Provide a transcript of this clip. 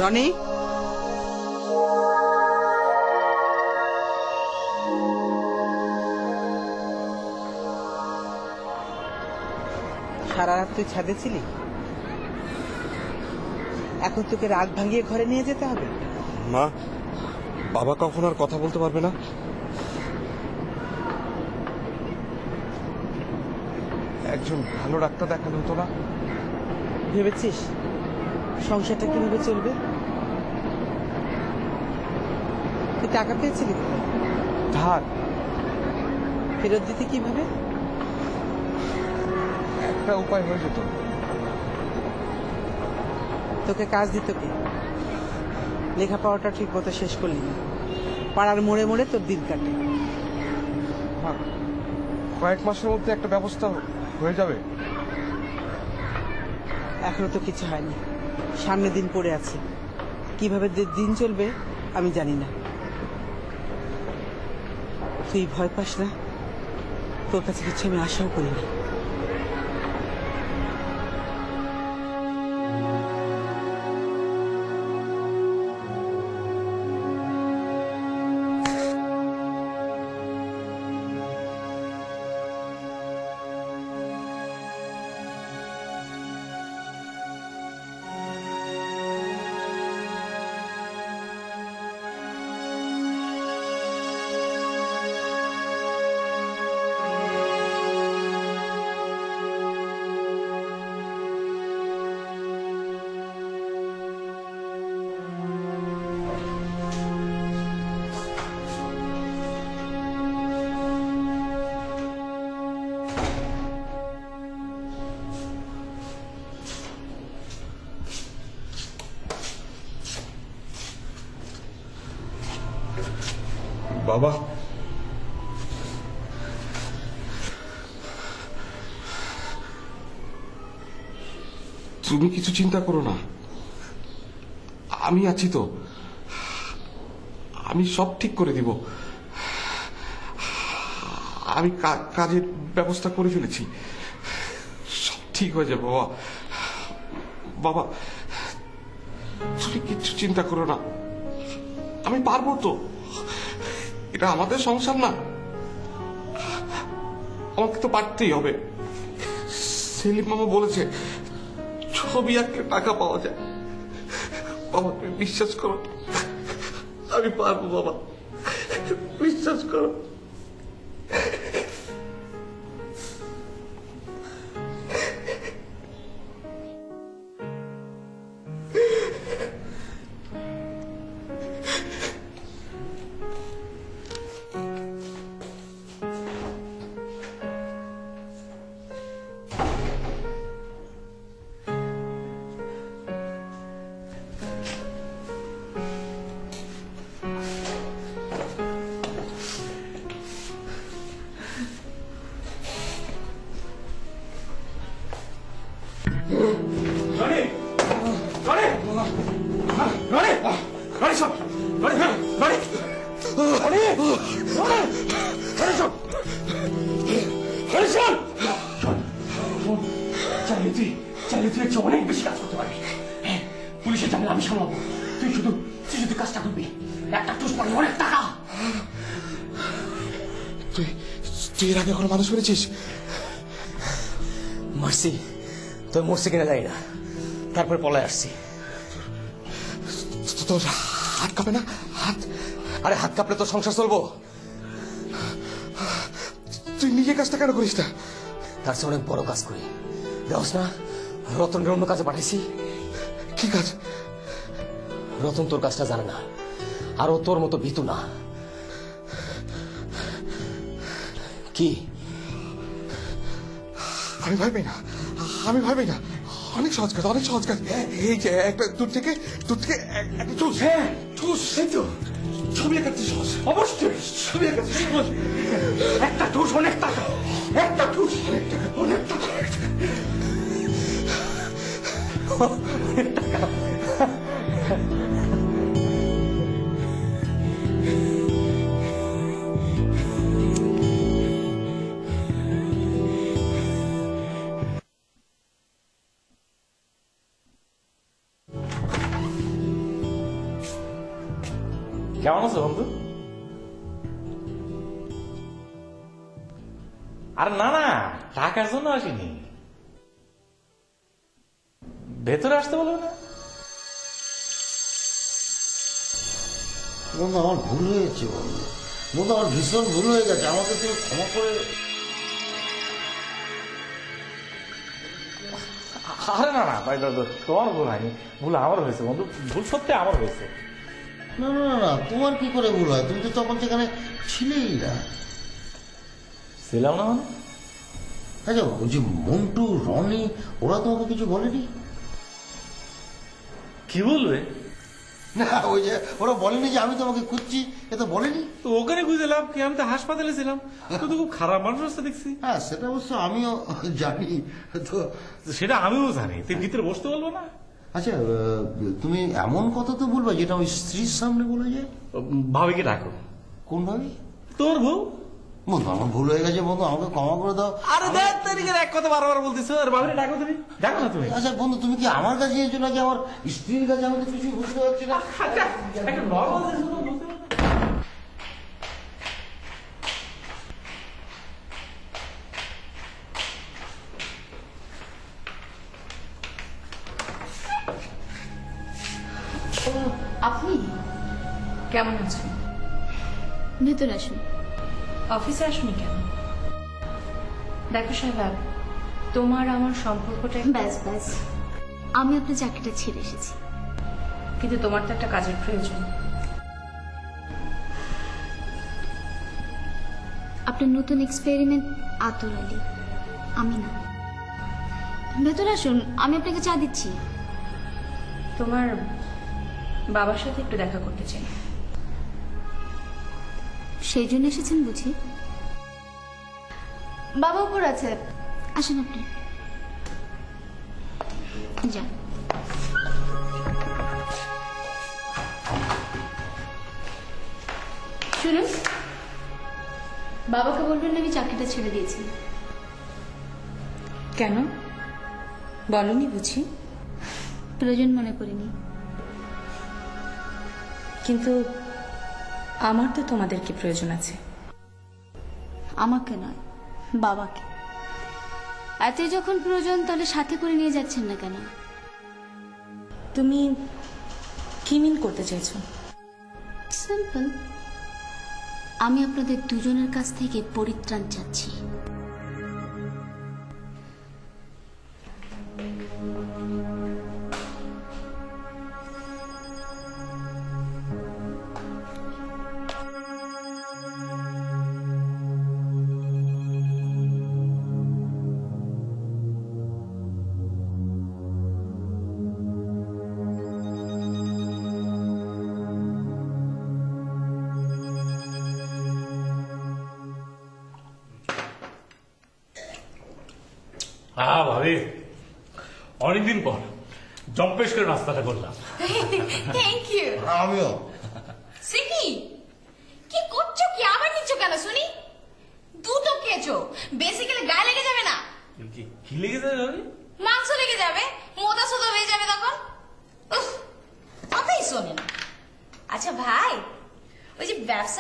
রনি, সারা রাত তুই ছাদে ছিলি? এখন তোকে রাগ ভাঙিয়ে ঘরে নিয়ে যেতে হবে? মা, বাবা কখন আর কথা বলতে পারবে না? একজন ভালো ডাক্তার দেখানো হতো না? ভেবেছিস সংসারটা কিভাবে চলবে? তুই টাকা পেয়েছিলি ধার ফেরত দিতে কিভাবে? একটা উপায় হয়ে যেত। তোকে কাজ দিত কে? লেখাপড়াটা ঠিক মতো শেষ করলি না, পাড়ার মোড়ে মোড়ে তোর দিন কাটে। কয়েক মাসের মধ্যে একটা ব্যবস্থা হয়ে যাবে। এখনো তো কিছু হয়নি, সামনে দিন পড়ে আছে। কিভাবে দিন চলবে আমি জানি না। তুই ভয় পাস না, তোর কাছে কিছু আমি আশাও করি না। বাবা, তুমি কিছু চিন্তা করো না, আমি আছি তো। আমি সব ঠিক করে দিব। আমি কাজের ব্যবস্থা করে ফেলেছি, সব ঠিক হয়ে যাবে বাবা। বাবা, তুমি কিচ্ছু চিন্তা করো না, আমি পারবো তো। এটা আমাদের সংসার না, আমাকে তো পারতেই হবে। সেলিম মামা বলেছে ছবি আঁকলে টাকা পাওয়া যায়। বাবা, তুমি বিশ্বাস করো, আমি পারবো বাবা, বিশ্বাস করো। অনেক বেশি কাজ করতে পারবি। পুলিশের জামিন আমি সামলাবো, তুই শুধু কাজটা করবি। একটা টুস পাবি, অনেক টাকা। তুই এর আগে কোনো মানুষ মেরেছিস? মারছি, তোর মরছে কিনা জানি না, তারপরে পলায় আসছি। তোর হাত কাঁপে না? হাত? আরে হাত কাঁপলে তোর সংসার চলবো? তুই নিজে কাজটা কেন করিস না? তার চেয়ে অনেক বড় কাজ করি। দেখস না, রতনের অন্য কাজে পাঠাইছি। কি কাজ? রতন তোর কাজটা জানে না, আর ও তোর মতো ভীতু না। কি? আমি ভয় পাই না, আমি ভয় পাই না। অনেক সহজ কাজ, অনেক সহজ কাজ। এই যে একটা দূর থেকে একটা টুস। হ্যাঁ, টুস। এই তো ছবি আঁকাতে সহজ। অবশ্যই ছবি আঁকাতে সহজ। একটা টুস অনেক টাকা, একটা টুস অনেক টাকা, অনেক টাকা, অনেক টাকা। কেমন আছো বন্ধু? আরে না না, টাকার জন্য আসিনি, ভেতরে আসতে বলো না। বন্ধু আমার ভুল হয়েছে বন্ধু, বন্ধু আমার ভীষণ ভুল হয়ে গেছে, আমাকে তুমি ক্ষমা করে। আরে না না ভাই, তোমার ভুল হয়নি, ভুল আমার হয়েছে বন্ধু, ভুল সত্যি আমার হয়েছে। না না না না, তোমার কি করে ভুল হয়? তুমি তো তখন সেখানে ছিলেই না। ছিলাম না মানে? আচ্ছা ওই যে মন্টু, রনি, ওরা তোমাকে কিছু বলেনি? কি বলবে? না ওই যে ওরা বলেনি যে আমি তোমাকে খুঁজছি, এ তো বলেনি। তো ওখানে বুঝলাম কি, আমি তো হাসপাতালে ছিলাম, তো খুব খারাপ মানুষ রাস্তা দেখছি। হ্যাঁ সেটা অবশ্য আমিও জানি। তো সেটা আমিও জানি, তুই ভিতরে বসতে বলবো না? আচ্ছা তুমি এমন কথা তো বলবা যেটা ওই স্ত্রীর সামনে বলে যায়? ভাবিকে ডাকো। কোন ভাবি? তোর বউ। বন্ধু আমার ভুল হয়ে গেছে বন্ধু, আমাকে ক্ষমা করে দাও। আরে দেখ তারিখের এক কথা বারবার বলতেছো, আর ভাবিকে ডাকো, তুমি ডাকো না তুমি। আচ্ছা বন্ধু তুমি কি আমার কাছে এসেছো নাকি আমার স্ত্রীর কাছে? আমি তো কিছুই বুঝতে পারছি না। আচ্ছা একটা নর্মাল বলতে পারো। আপনি কেমন আছেন? ভেতরে আসুন। অফিসে আসুনি কেন? দেখো সাহেব, তোমার আমার সম্পর্কটা ব্যাস ব্যাস, আমি আপনার চাকরিটা ছেড়ে এসেছি। কিন্তু তোমার তো একটা কাজের প্রয়োজন। আপনার নতুন এক্সপেরিমেন্ট আতর আলী, আমি না। ভেতরে আসুন, আমি আপনাকে চা দিচ্ছি। তোমার বাবার সাথে একটু দেখা করতে চাই। সেই জন্য এসেছেন বুঝি? বাবা উপর আছে, আসুন আপনি যান। শুনুন, বাবাকে বলবেন না আমি চাকরিটা ছেড়ে দিয়েছি। কেন বলনি বুঝি? প্রয়োজন মনে করিনি। কিন্তু আমার তো তোমাদেরকে প্রয়োজন আছে। আমাকে নয়, বাবাকে। এতই যখন প্রয়োজন তাহলে সাথে করে নিয়ে যাচ্ছেন না কেন? তুমি কি মিন করতে চাইছো? সিম্পল, আমি আপনাদের দুজনের কাছ থেকে পরিত্রাণ চাচ্ছি। ভাবি অনেকদিন পর জম্পেশ করে নাস্তাটা করলাম। Thank you. আমিও। সিকি কি করছো, কি আবার নিচ্ছ কেন শুনি? দুটো খেয়েছো, বেসিক্যালি গায়ে লেগে যাবে না? কি লেগে যাবে ভাবি? মাংস লেগে যাবে, মোটা সোটা হয়ে যাবে তখন। উফ, কথাই শোনে না। আচ্ছা ভাই, ওই যে ব্যবসা